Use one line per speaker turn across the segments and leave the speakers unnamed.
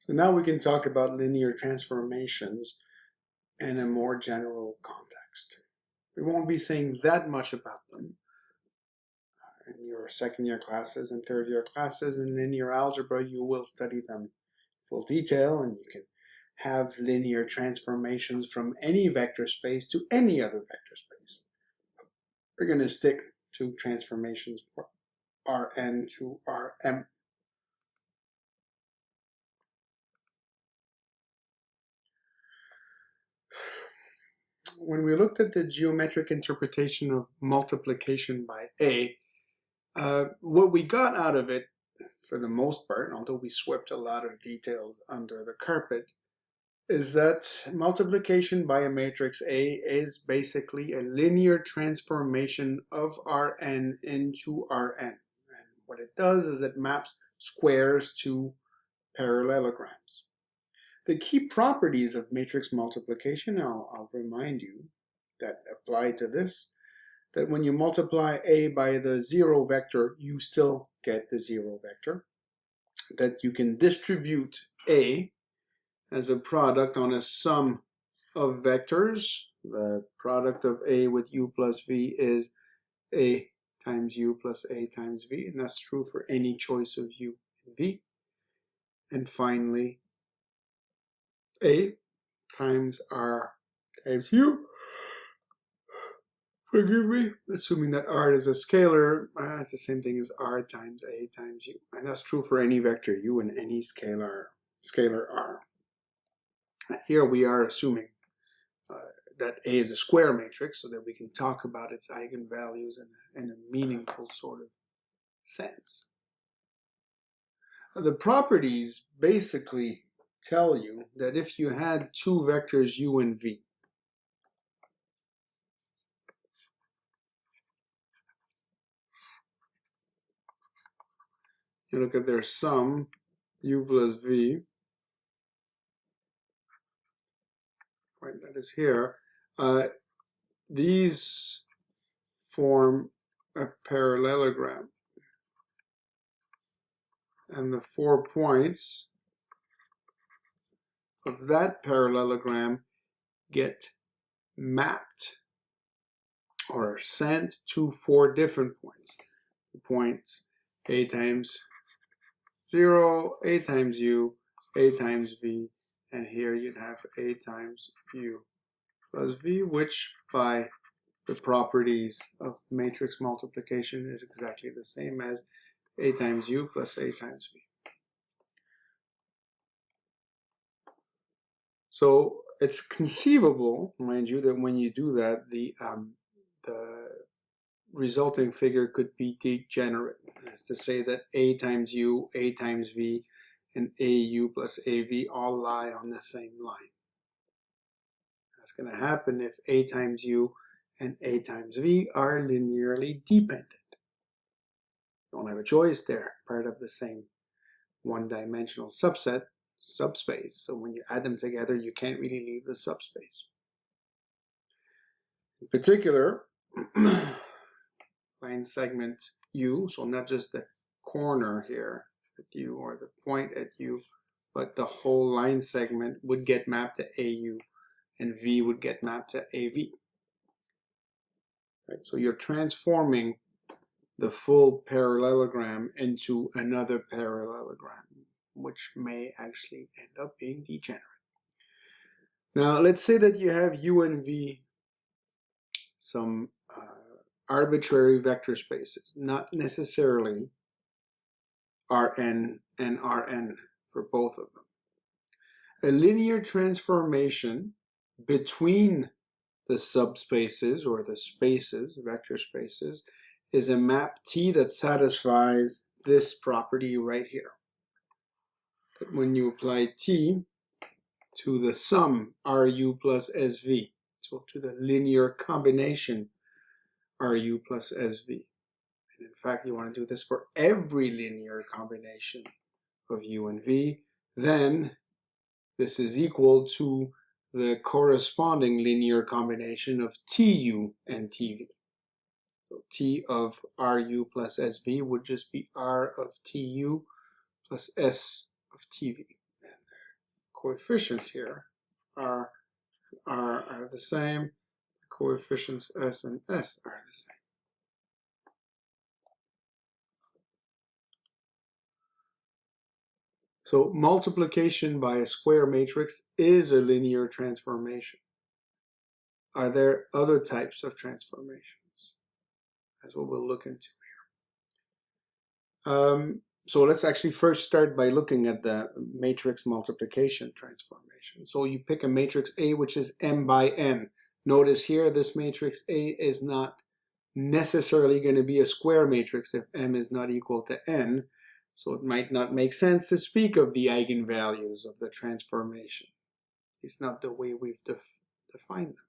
So now we can talk about linear transformations in a more general context. We won't be saying that much about them in your second year classes and third year classes. In linear algebra, you will study them in full detail, and you can have linear transformations from any vector space to any other vector space. We're going to stick to transformations for Rn to Rm. When we looked at the geometric interpretation of multiplication by A, what we got out of it, for the most part, although we swept a lot of details under the carpet, is that multiplication by a matrix A is basically a linear transformation of Rn into Rn. And what it does is it maps squares to parallelograms. The key properties of matrix multiplication, I'll remind you, that apply to this, that when you multiply A by the zero vector, you still get the zero vector, that you can distribute A as a product on a sum of vectors. The product of A with U plus V is A times U plus A times V, and that's true for any choice of U and V. And finally, A times R times U, forgive me, assuming that R is a scalar, it's the same thing as R times A times U. And that's true for any vector U and any scalar R. Here we are assuming that A is a square matrix so that we can talk about its eigenvalues in a meaningful sort of sense. The properties basically tell you that if you had two vectors U and V, you look at their sum, U plus V, right, that is here, these form a parallelogram. And the 4 points of that parallelogram get mapped or sent to 4 different points. The points A times 0, A times U, A times V, and here you'd have A times U plus V, which by the properties of matrix multiplication is exactly the same as A times U plus A times V. So it's conceivable, mind you, that when you do that, the resulting figure could be degenerate. That's to say that A times U, A times V, and AU plus AV all lie on the same line. That's going to happen if A times U and A times V are linearly dependent. You don't have a choice, they're part of the same one-dimensional subspace, so when you add them together, you can't really leave the subspace. In particular, line segment U, so not just the corner here at U or the point at U, but the whole line segment would get mapped to AU and V would get mapped to AV. Right, so you're transforming the full parallelogram into another parallelogram, which may actually end up being degenerate. Now, let's say that you have U and V some arbitrary vector spaces, not necessarily Rn and Rn for both of them. A linear transformation between the subspaces or the spaces, vector spaces, is a map T that satisfies this property right here. That when you apply T to the sum Ru plus SV, so to the linear combination Ru plus SV. And in fact, you want to do this for every linear combination of U and V, then this is equal to the corresponding linear combination of Tu and Tv. So T of Ru plus SV would just be R of Tu plus S of Tv. And coefficients here are the same. The coefficients S and S are the same. So multiplication by a square matrix is a linear transformation. Are there other types of transformations? That's what we'll look into here. So let's actually first start by looking at the matrix multiplication transformation. So you pick a matrix A, which is m by n. Notice here this matrix A is not necessarily going to be a square matrix if m is not equal to n. So it might not make sense to speak of the eigenvalues of the transformation. It's not the way we've defined them.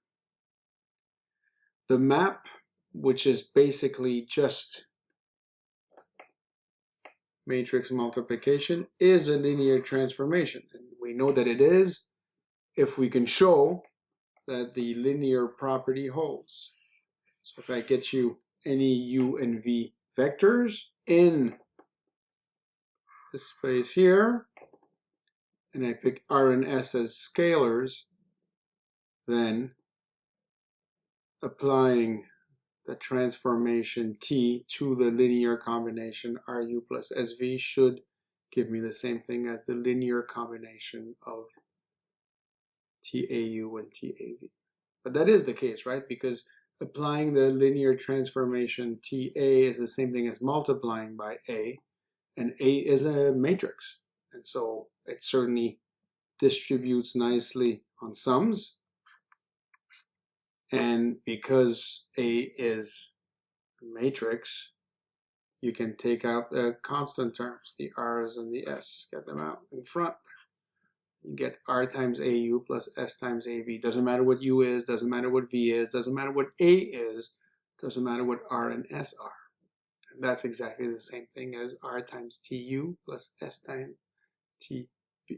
The map, which is basically just matrix multiplication, is a linear transformation. And we know that it is if we can show that the linear property holds. So if I get you any u and v vectors in this space here, and I pick R and S as scalars, then applying the transformation T to the linear combination RU plus SV should give me the same thing as the linear combination of TAU and TAV. But that is the case, right? Because applying the linear transformation TA is the same thing as multiplying by A, and A is a matrix. And so it certainly distributes nicely on sums. And because A is a matrix, you can take out the constant terms, the R's and the S, get them out in front. You get R times AU plus S times AV. Doesn't matter what U is, doesn't matter what V is, doesn't matter what A is, doesn't matter what R and S are. And that's exactly the same thing as R times TU plus S times TV. I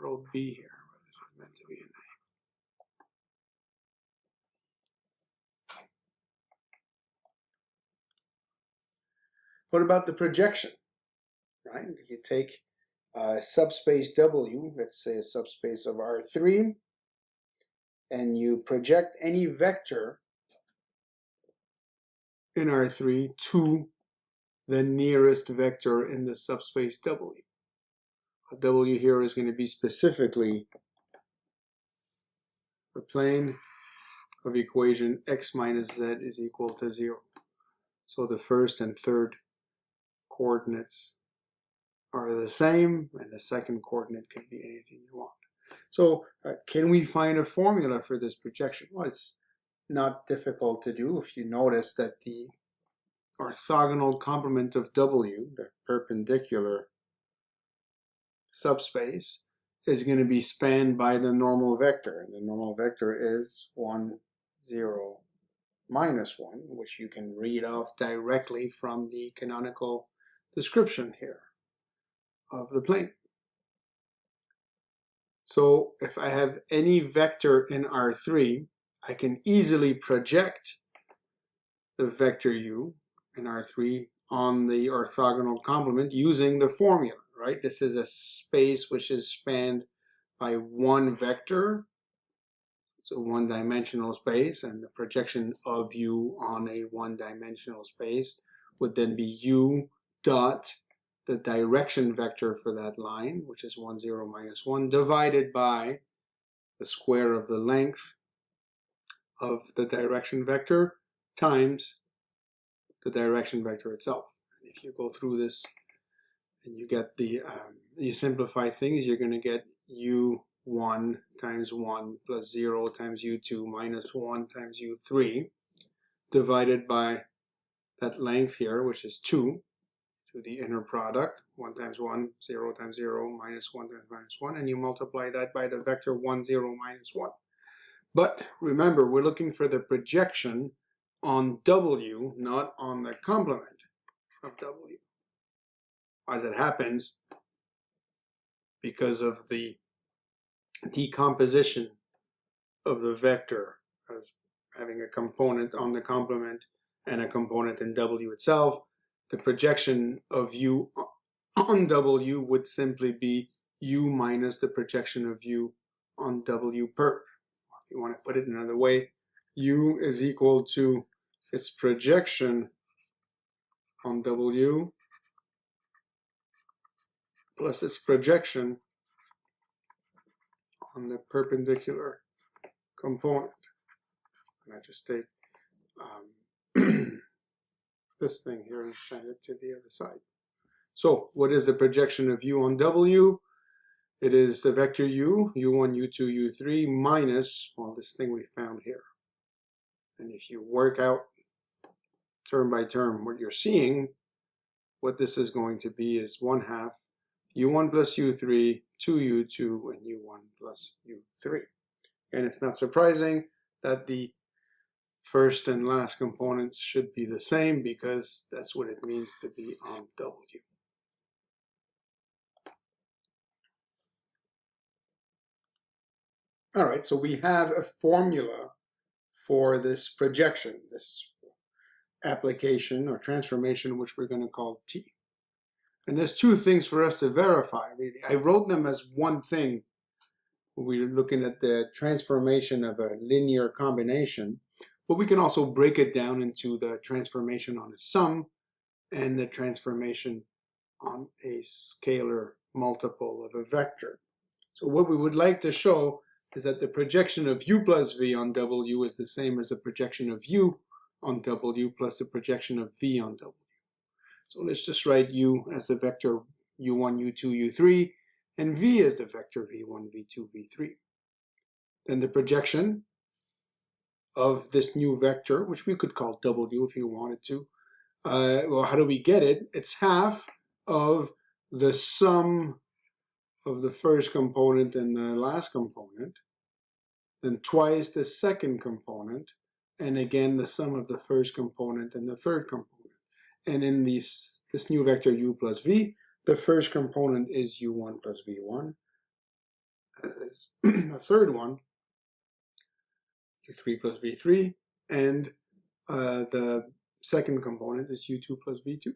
wrote B here, but this is meant to be an A. What about the projection? Right? You take subspace W, let's say a subspace of R3, and you project any vector in R3 to the nearest vector in the subspace W. W here is going to be specifically the plane of equation x minus z is equal to 0. So the first and third coordinates are the same, and the second coordinate can be anything you want. So can we find a formula for this projection? Well, it's not difficult to do if you notice that the orthogonal complement of W, the perpendicular subspace, is going to be spanned by the normal vector. And the normal vector is 1, 0, minus 1, which you can read off directly from the canonical description here of the plane. So if I have any vector in R3, I can easily project the vector u in R3 on the orthogonal complement using the formula, right? This is a space which is spanned by one vector. It's a one-dimensional space, and the projection of u on a one-dimensional space would then be u dot the direction vector for that line, which is 1, 0, minus 1, divided by the square of the length of the direction vector times the direction vector itself. And if you go through this and you get the, you simplify things, you're going to get u1 times 1 plus 0 times u2 minus 1 times u3 divided by that length here, which is 2, to the inner product, 1 times 1, 0 times 0, minus 1 times minus 1, and you multiply that by the vector 1, 0, minus 1. But remember, we're looking for the projection on W, not on the complement of W. As it happens, because of the decomposition of the vector as having a component on the complement and a component in W itself, the projection of U on W would simply be u minus the projection of u on W perp. If you want to put it another way, u is equal to its projection on W plus its projection on the perpendicular component. And I just take this thing here and send it to the other side. So what is the projection of u on W? It is the vector u, u1, u2, u3, minus, well, this thing we found here. And if you work out term by term what you're seeing, what this is going to be is 1/2 u1 plus u3, 2u2, and u1 plus u3. And it's not surprising that the first and last components should be the same because that's what it means to be on W. All right, so we have a formula for this projection, this application or transformation, which we're going to call T. And there's two things for us to verify, really. I wrote them as one thing when we were looking at the transformation of a linear combination, but we can also break it down into the transformation on a sum and the transformation on a scalar multiple of a vector. So what we would like to show is that the projection of u plus v on W is the same as the projection of u on W plus the projection of v on W. So let's just write u as the vector u1, u2, u3, and v as the vector v1, v2, v3. Then the projection of this new vector, which we could call W if you wanted to, well, how do we get it? It's half of the sum of the first component and the last component, then twice the second component, and again the sum of the first component and the third component. And in this new vector u plus v, the first component is u1 plus v1, as is the third one, u3 plus v3, and the second component is u2 plus v2.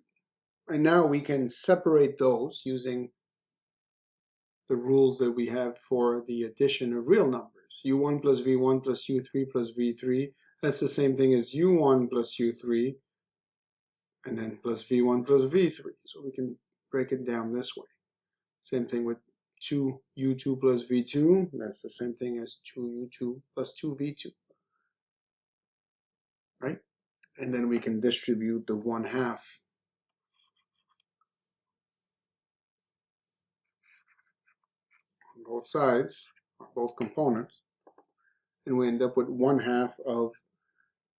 And now we can separate those using the rules that we have for the addition of real numbers. u1 plus v1 plus u3 plus v3, that's the same thing as u1 plus u3, and then plus v1 plus v3. So we can break it down this way. Same thing with 2u2 plus v2, that's the same thing as 2u2 plus 2v2. Right? And then we can distribute the 1/2 on both sides, on both components, and we end up with 1/2 of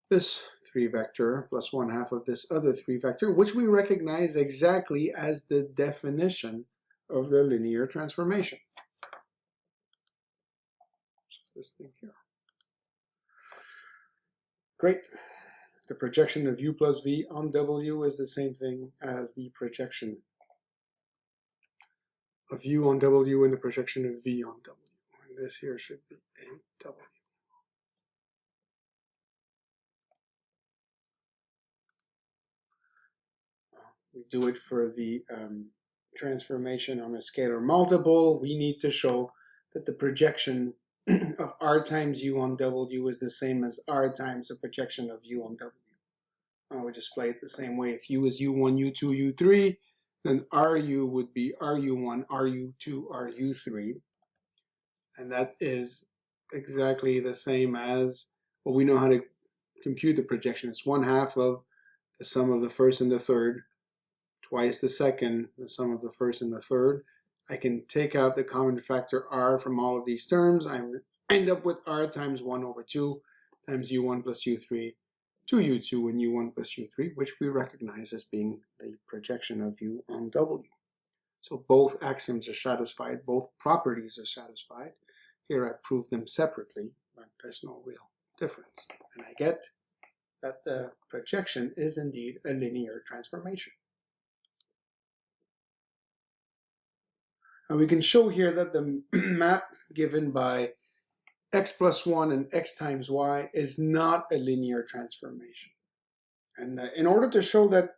this 3 vector plus 1/2 of this other 3 vector, which we recognize exactly as the definition of the linear transformation. Just this thing here. Great. The projection of u plus v on W is the same thing as the projection of u on W and the projection of v on W. And this here should be a W. We do it for the transformation on a scalar multiple. We need to show that the projection of r times u on W is the same as r times the projection of u on W. We display it the same way. If u is u1, u2, u3, then ru would be ru1, ru2, ru3. And that is exactly the same as, well, we know how to compute the projection. It's 1/2 of the sum of the first and the third, twice the second, the sum of the first and the third. I can take out the common factor r from all of these terms. I end up with r times 1/2 times u1 plus u3, 2u2 and u1 plus u3, which we recognize as being the projection of u on W. So both axioms are satisfied, both properties are satisfied. Here I prove them separately, but there's no real difference. And I get that the projection is indeed a linear transformation. And we can show here that the map given by x plus 1 and x times y is not a linear transformation. And in order to show that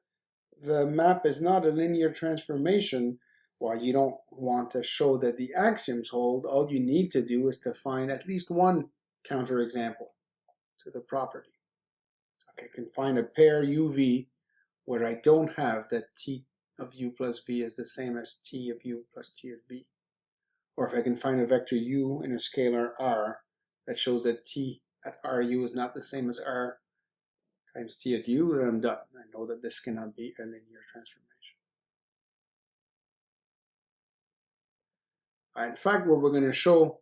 the map is not a linear transformation, While you don't want to show that the axioms hold, all you need to do is to find at least one counterexample to the property. Okay, I can find a pair UV where I don't have that T of U plus V is the same as T of U plus T of V. Or if I can find a vector U in a scalar R that shows that T at RU is not the same as R times T at U, then I'm done. I know that this cannot be a linear transformation. In fact, what we're going to show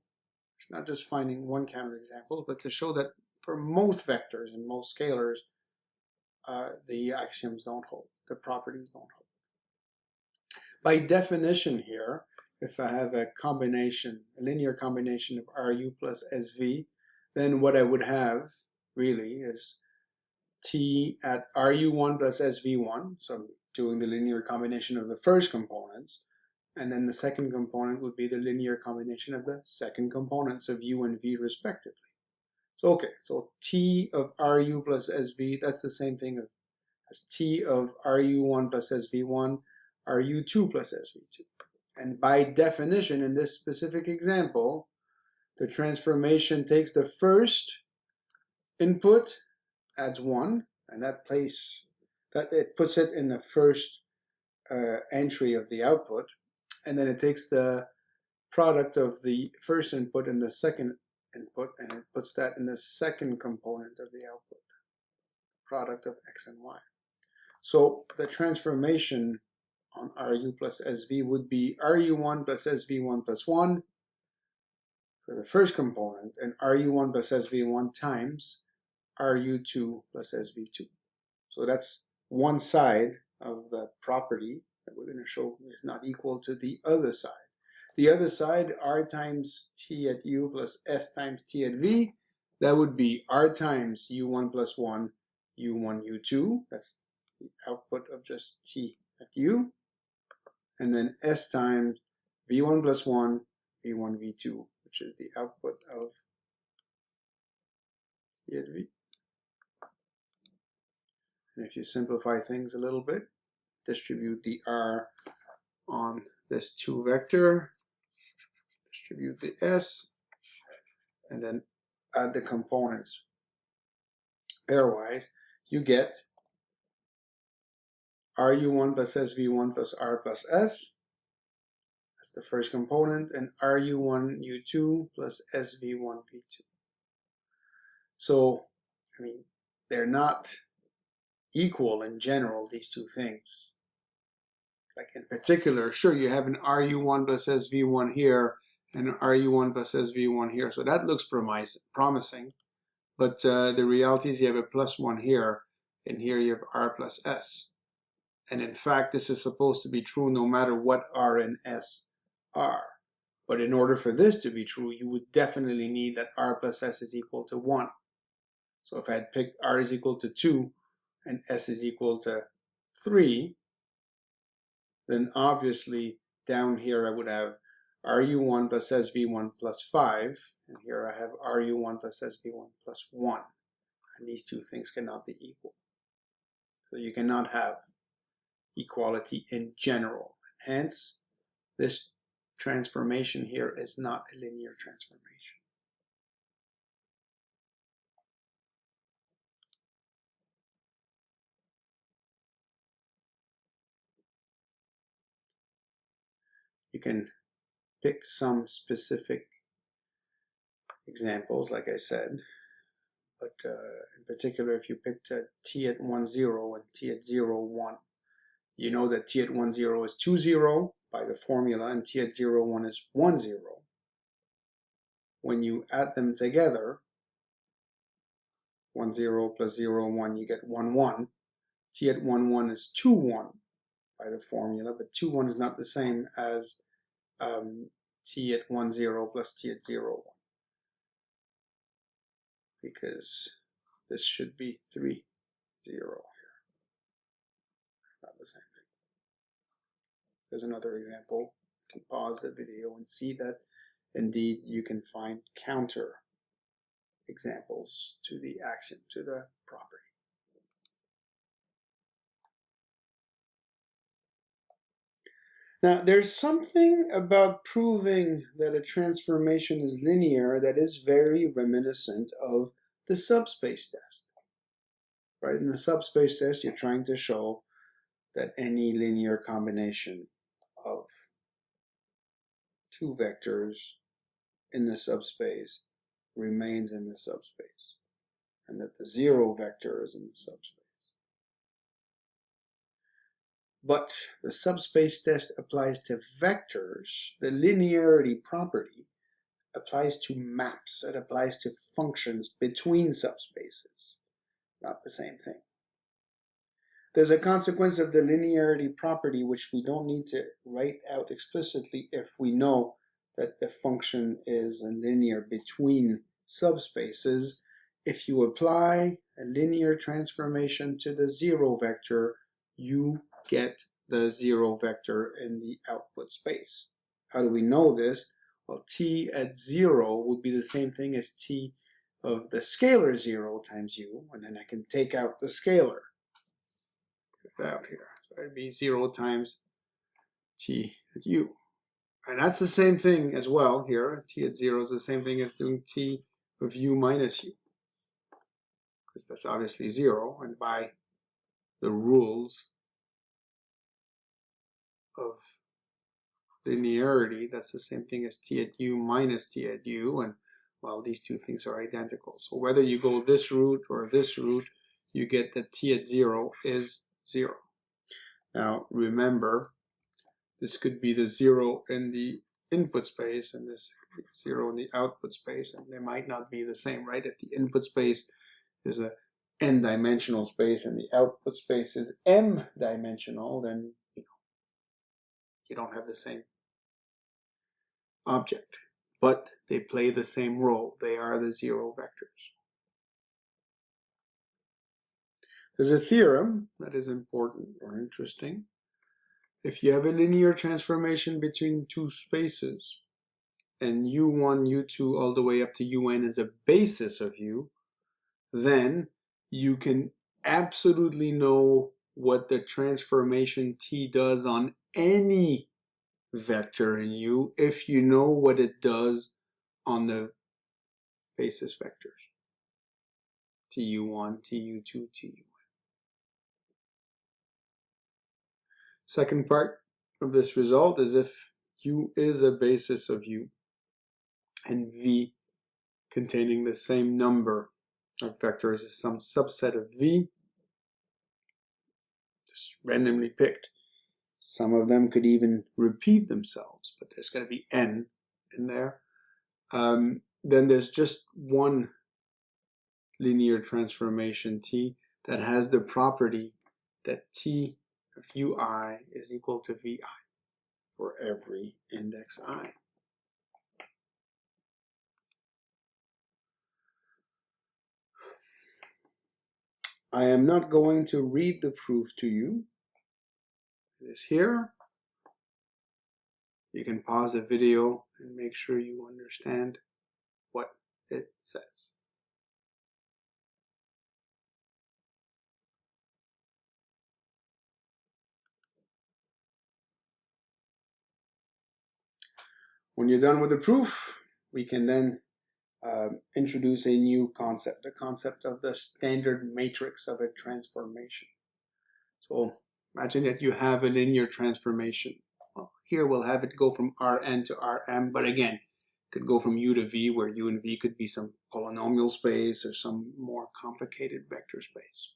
is not just finding one counterexample, but to show that for most vectors and most scalars, the axioms don't hold, the properties don't hold. By definition here, if I have a combination, a linear combination of RU plus SV, then what I would have really is T at RU1 plus SV1, so I'm doing the linear combination of the first components, and then the second component would be the linear combination of the second components of U and V respectively. So okay, so T of RU plus SV, that's the same thing as T of RU1 plus SV1, RU2 plus SV2. And by definition, in this specific example, the transformation takes the first input, adds 1, and that it puts it in the first entry of the output, and then it takes the product of the first input and the second input, and it puts that in the second component of the output, product of x and y. So the transformation on RU plus SV would be RU1 plus SV1 plus 1 for the first component, and RU1 plus SV1 times RU2 plus SV2. So that's one side of the property that we're going to show is not equal to the other side. The other side, R times T at U plus S times T at V, that would be R times U1 plus 1, U1, U2. That's the output of just T at U. And then S times V1 plus 1, V1, V2, which is the output of T at V. And if you simplify things a little bit, distribute the R on this 2 vector, distribute the S, and then add the components pairwise, you get RU1 plus SV1 plus R plus S. That's the first component, and RU1 U2 plus SV1 V2. So, I mean, they're not equal in general, these two things. Like in particular, sure, you have an RU1 plus SV1 here and RU1 plus SV1 here, so that looks promising. But the reality is you have a plus 1 here, and here you have R plus S. And in fact, this is supposed to be true no matter what R and S are. But in order for this to be true, you would definitely need that R plus S is equal to 1. So if I had picked R is equal to 2 and S is equal to 3, then obviously down here I would have RU1 plus SV1 plus 5, and here I have RU1 plus SV1 plus 1. And these two things cannot be equal. So you cannot have equality in general. Hence, this transformation here is not a linear transformation. You can pick some specific examples, like I said, but in particular, if you picked T at 1, 0 and T at 0, 1, you know that T at 1, 0 is 2, 0 by the formula, and T at 0, 1 is 1, 0. When you add them together, 1, 0 plus 0, 1, you get 1, 1. T at 1, 1 is 2, 1 by the formula, but 2, 1 is not the same as T at 1, 0 plus T at 0, 1. Because this should be 3, 0 here. Not the same thing. There's another example. You can pause the video and see that indeed you can find counter examples to the axiom, to the property. Now, there's something about proving that a transformation is linear that is very reminiscent of the subspace test. Right? In the subspace test, you're trying to show that any linear combination of two vectors in the subspace remains in the subspace, and that the zero vector is in the subspace. But the subspace test applies to vectors. The linearity property applies to maps. It applies to functions between subspaces. Not the same thing. There's a consequence of the linearity property which we don't need to write out explicitly if we know that the function is linear between subspaces. If you apply a linear transformation to the zero vector, you get the zero vector in the output space. How do we know this? Well, t at 0 would be the same thing as t of the scalar 0 times u, and then I can take out the scalar. Out here. So it'd be 0 times t at u. And that's the same thing as well here. T at 0 is the same thing as doing t of u minus u. Because that's obviously 0. And by the rules of linearity, that's the same thing as t at u minus t at u. And well, these two things are identical. So whether you go this route or this route, you get that t at 0 is 0. Now remember, this could be the 0 in the input space, and this could be 0 in the output space, and they might not be the same, right? If the input space is a n-dimensional space and the output space is m-dimensional, then you don't have the same object. But they play the same role. They are the zero vectors. There's a theorem that is important or interesting. If you have a linear transformation between two spaces, and u1, u2, all the way up to un is a basis of u, then you can absolutely know what the transformation t does on any vector in u if you know what it does on the basis vectors. tu1, tu2, tu. Second part of this result is if u is a basis of u and v containing the same number of vectors is some subset of v, just randomly picked. Some of them could even repeat themselves, but there's going to be n in there. Then there's just one linear transformation t that has the property that t of ui is equal to vi for every index I. I am not going to read the proof to you. It is here. You can pause the video and make sure you understand what it says. When you're done with the proof, we can then introduce a new concept, the concept of the standard matrix of a transformation. So imagine that you have a linear transformation. Well, here we'll have it go from Rn to Rm, but again, it could go from u to v, where u and v could be some polynomial space or some more complicated vector space.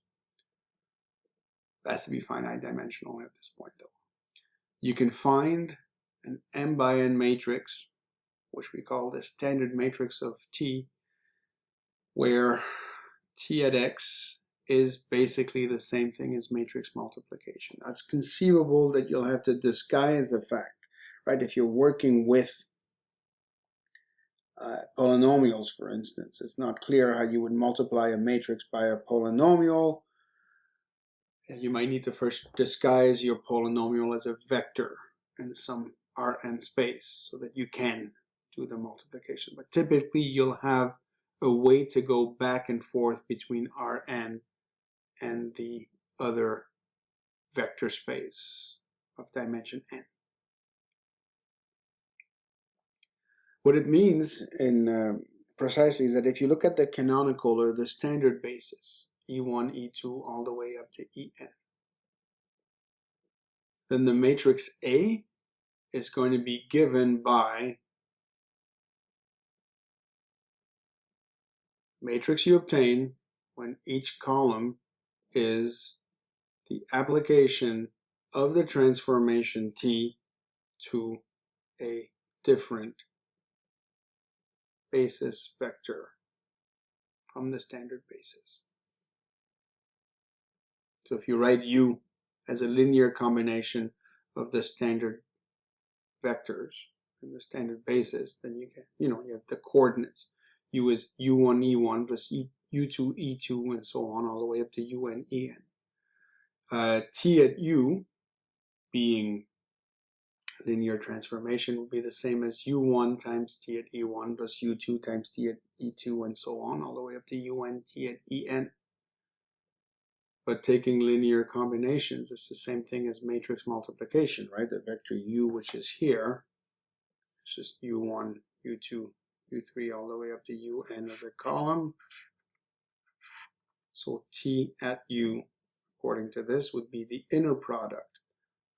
It has to be finite dimensional at this point, though. You can find an m by n matrix, which we call the standard matrix of T, where T at x is basically the same thing as matrix multiplication. It's conceivable that you'll have to disguise the fact, right? If you're working with polynomials, for instance, it's not clear how you would multiply a matrix by a polynomial. You might need to first disguise your polynomial as a vector in some Rn space so that you can do the multiplication. But typically you'll have a way to go back and forth between Rn and the other vector space of dimension n. What it means in precisely is that if you look at the canonical or the standard basis, E1, E2, all the way up to En, then the matrix A is going to be given by matrix you obtain when each column is the application of the transformation T to a different basis vector from the standard basis. So if you write U as a linear combination of the standard vectors and the standard basis, then you get, you have the coordinates. U is U1, E1 plus U2, E2, and so on, all the way up to UN, En. T at U being linear transformation will be the same as U1 times T at E1 plus U2 times T at E2, and so on, all the way up to UN T at En. But taking linear combinations, it's the same thing as matrix multiplication, right? The vector U, which is here, it's just U1, U2, U3, all the way up to UN as a column. So T at U, according to this, would be the inner product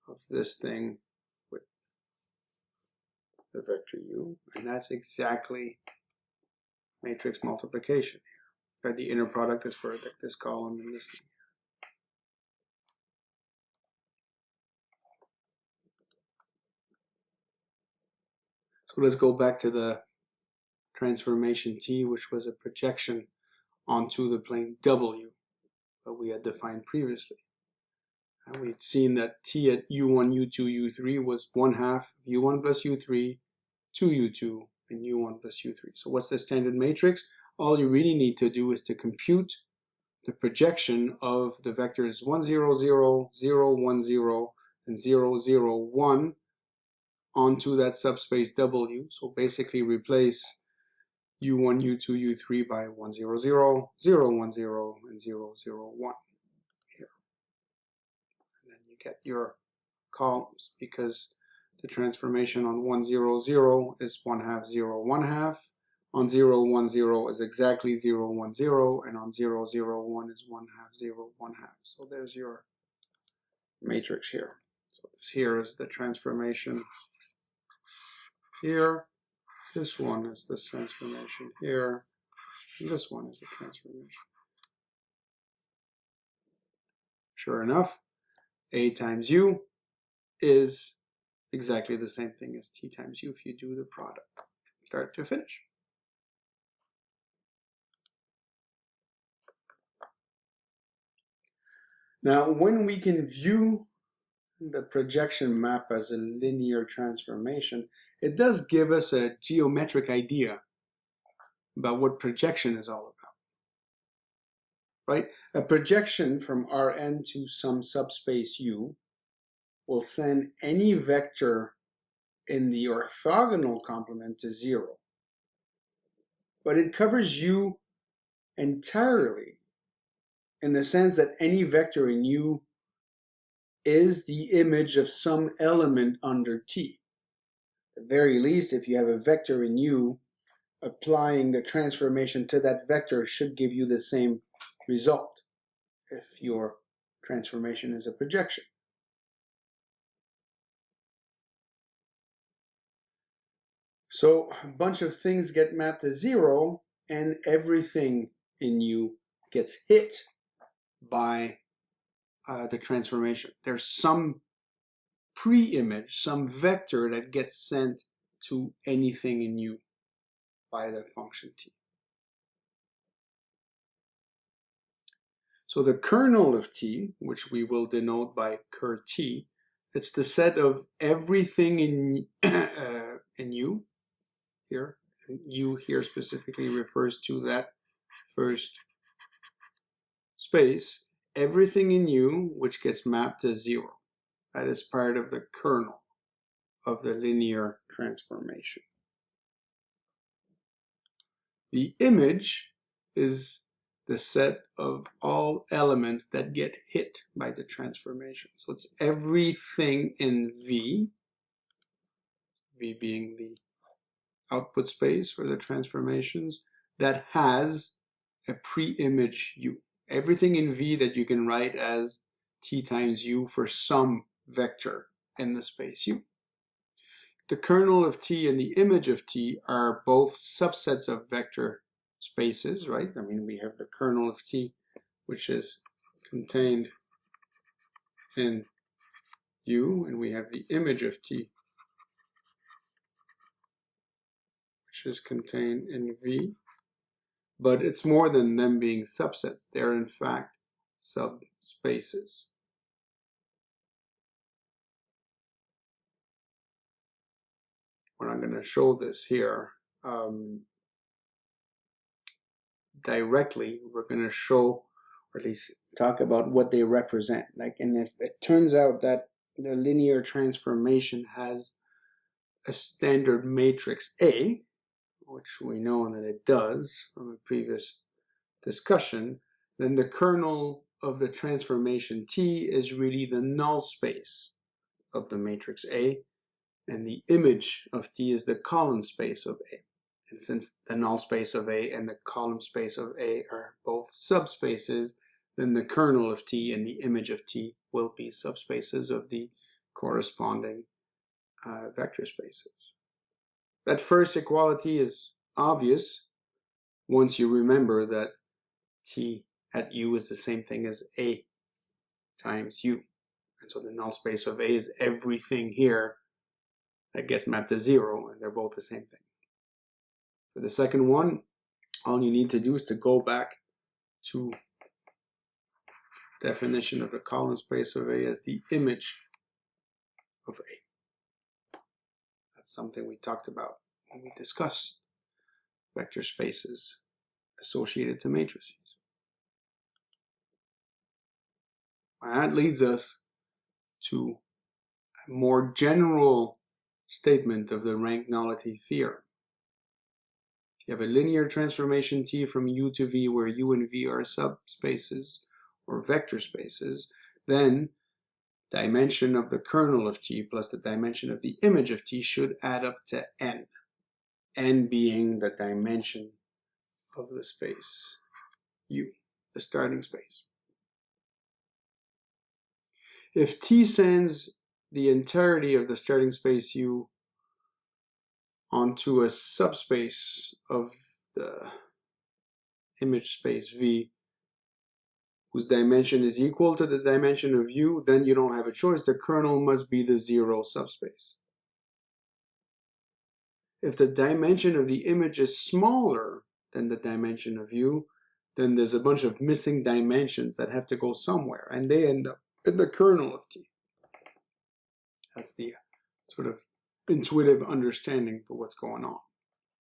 of this thing with the vector U, and that's exactly matrix multiplication here. Right? The inner product is for this column and this thing. So let's go back to the transformation T, which was a projection onto the plane W that we had defined previously. And we'd seen that T at U1, U2, U3 was 1/2 U1 plus U3, 2U2, and U1 plus U3. So what's the standard matrix? All you really need to do is to compute the projection of the vectors 1, 0, 0, 0, 1, 0, and 0, 0, 1 onto that subspace W. So basically replace U1, U2, U3 by 1, 0, 0, 0, 1, 0, and 0, 0, 1 here. And then you get your columns, because the transformation on 1, 0, 0 is 1/2, 0, 1/2. On 0, 1, 0 is exactly 0, 1, 0, and on 0, 0, 1 is 1/2, 0, 1/2. So there's your matrix here. So this here is the transformation here. This one is this transformation here. And this one is the transformation. Sure enough, A times U is exactly the same thing as T times U if you do the product, start to finish. Now, when we can view the projection map as a linear transformation, it does give us a geometric idea about what projection is all about, right? A projection from Rn to some subspace U will send any vector in the orthogonal complement to 0. But it covers U entirely in the sense that any vector in U is the image of some element under T. At the very least, if you have a vector in U, applying the transformation to that vector should give you the same result if your transformation is a projection. So a bunch of things get mapped to 0, and everything in U gets hit by the transformation. There's some pre-image, some vector that gets sent to anything in U by the function T. So the kernel of T, which we will denote by ker T, it's the set of everything in U here. And U here specifically refers to that first space. Everything in U which gets mapped to 0. That is part of the kernel of the linear transformation. The image is the set of all elements that get hit by the transformation. So it's everything in V, V being the output space for the transformations that has a pre-image u. Everything in V that you can write as t times u for some vector in the space u. The kernel of t and the image of t are both subsets of vector spaces, right? I mean, we have the kernel of t, which is contained in u, and we have the image of t, which is contained in V. But it's more than them being subsets. They're in fact subspaces. We're not going to show this here directly. We're going to show, or at least talk about what they represent. Like, and if it turns out that the linear transformation has a standard matrix A, which we know that it does from a previous discussion, then the kernel of the transformation T is really the null space of the matrix A, and the image of T is the column space of A. And since the null space of A and the column space of A are both subspaces, then the kernel of T and the image of T will be subspaces of the corresponding vector spaces. That first equality is obvious once you remember that T at U is the same thing as A times U. And so the null space of A is everything here that gets mapped to 0, and they're both the same thing. For the second one, all you need to do is to go back to definition of the column space of A as the image of A. That's something we talked about when we discussed vector spaces associated to matrices. And that leads us to a more general statement of the rank nullity theorem. If you have a linear transformation T from U to V where U and V are subspaces or vector spaces, then dimension of the kernel of T plus the dimension of the image of T should add up to n. N being the dimension of the space U, the starting space. If T sends the entirety of the starting space U onto a subspace of the image space V, whose dimension is equal to the dimension of U, then you don't have a choice. The kernel must be the 0 subspace. If the dimension of the image is smaller than the dimension of U, then there's a bunch of missing dimensions that have to go somewhere, and they end up in the kernel of T. That's the sort of intuitive understanding for what's going on.